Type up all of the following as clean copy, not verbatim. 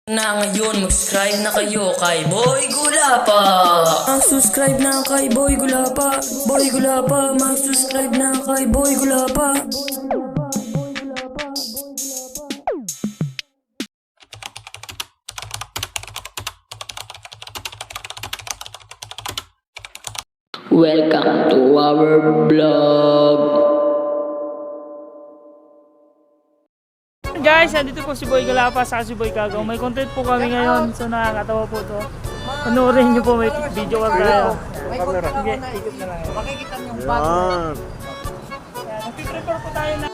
Na ngayon, mag-subscribe na kayo kay Boy Gulapa. Mag-subscribe na kay Boy Gulapa. Boy Gulapa, mag-subscribe na kay Boy Gulapa. Welcome to our vlog. Guys, andito po si Boy Gulapa sa si Boy Kagaw. May content po kami ngayon, so nakakatawa po to. Panoorin nyo po, may video ka tayo. May kontra ako na ikot na lang. Makikita niyo yung bago. Yan, nagpiprepare po tayo na.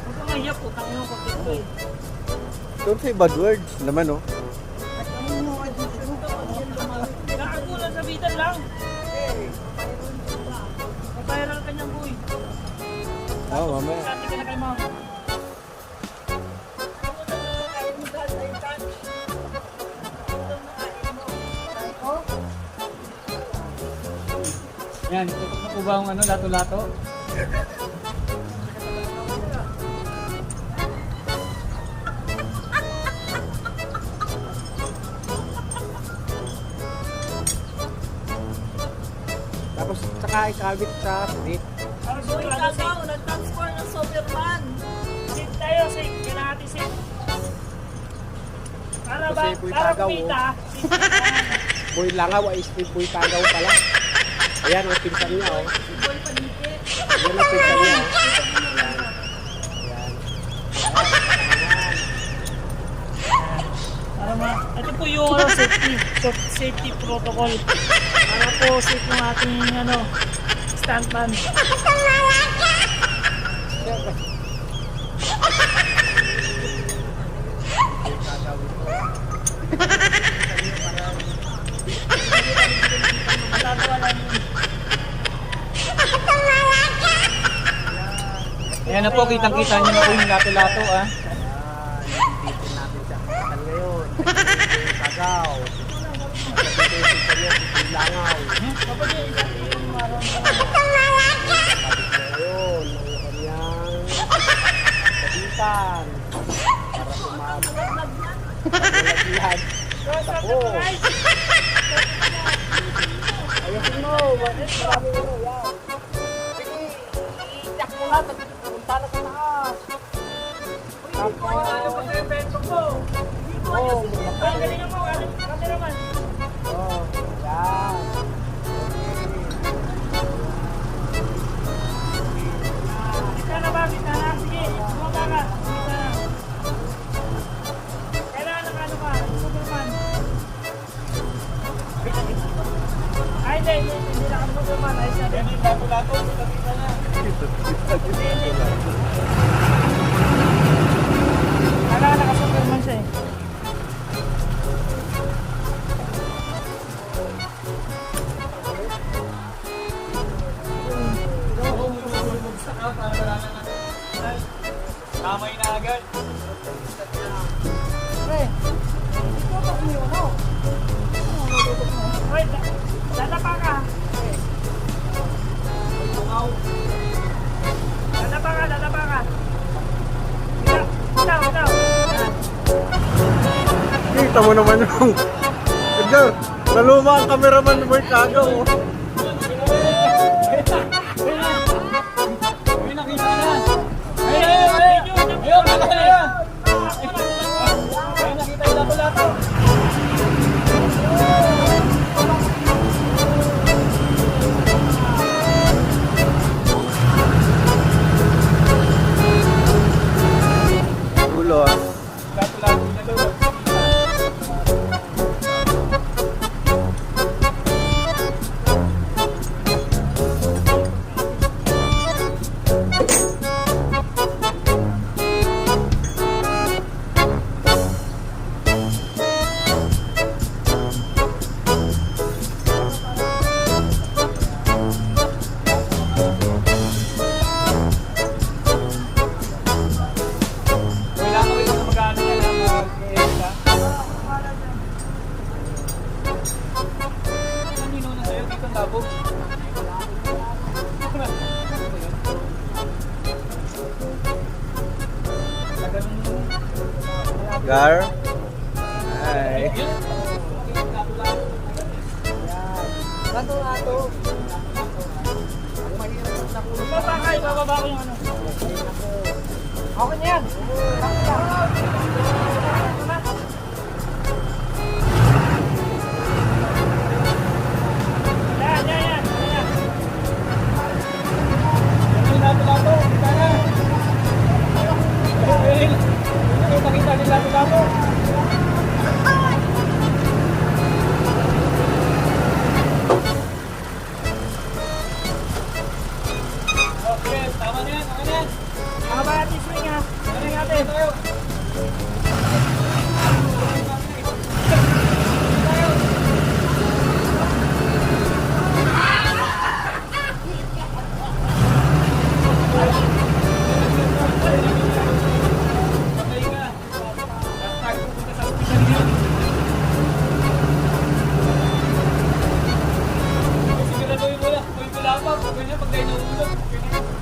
Huwag kang mahiya po, tangin yung content ko eh. Don't say bad words naman, oh. Nakagulan sa bitan lang. Mag-viral ka niyang boy. Oo, mamaya. Sabi ka na kay ma'am. Yan, ito na po ba ang ano, lato-lato? Tapos saka isabit sa split. Boy Kagaw, nag-transfer ng Superman. Sit tayo, sit. Kailangan natin sit. Para ba? Kasi Boy Para Kagaw, kumita. Boy Langaw ay split boy Kagaw pala. Ayan ang pinsan niya, oh. Boy Panike. Ayan ang pinsan niya, oh. Ayan. Ayan. Para ito po yung safety protocol. Para po safe ng ating stuntman. Ayan na po, kitang-kita niyo na po yung lato-lato, ah. Kagaw. Langaw. Ayun, ang kanyang kabitan. Para sumabot. Laglag. Tako. Ayasin mo. Marami mo. Yan. Sige. Iyak mo lang. Punta na sa taas. Tapos. Oh, Ay, galingan mo, cameraman. oh, yan. Kita na ba? Kita na. Sige, bumaba ka. Kita na. Kailangan ng ano ka, Superman. Ay, hindi na kami Superman. Ay, sabi. Lato-lato, kita na. Kailangan naka-Superman siya eh. Kamay na agad. Wait, dadapa ka. Dadapa ka. Itaw. Yan. Kita mo naman yung... Edgar, naluma ang cameraman ni Boy Kagaw, oh. May nakita na. Ayun, nakita na. Ayun, nakita yung lato-lato. Ulo, ah. Lato-lato na daw. Gar. Ay. Ato. Bababa ko yung ano. Okay na yan. Yan. Haba natin swing ha. Swing natin.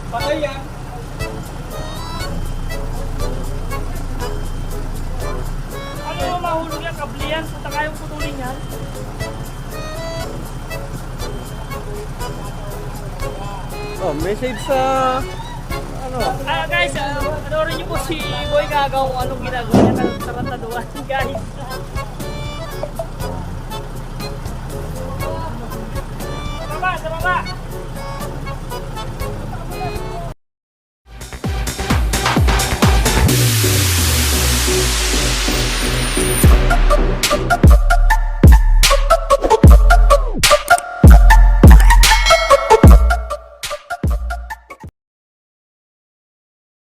Patay yan. Ano yung mahulog yan? Kabli yan. Punta kayong putulin yan. Oh, message sa ano? Guys, panoorin niyo po si Boy Gagaw kung anong ginagawa niya. Tarantaduan, guys. Sa baba.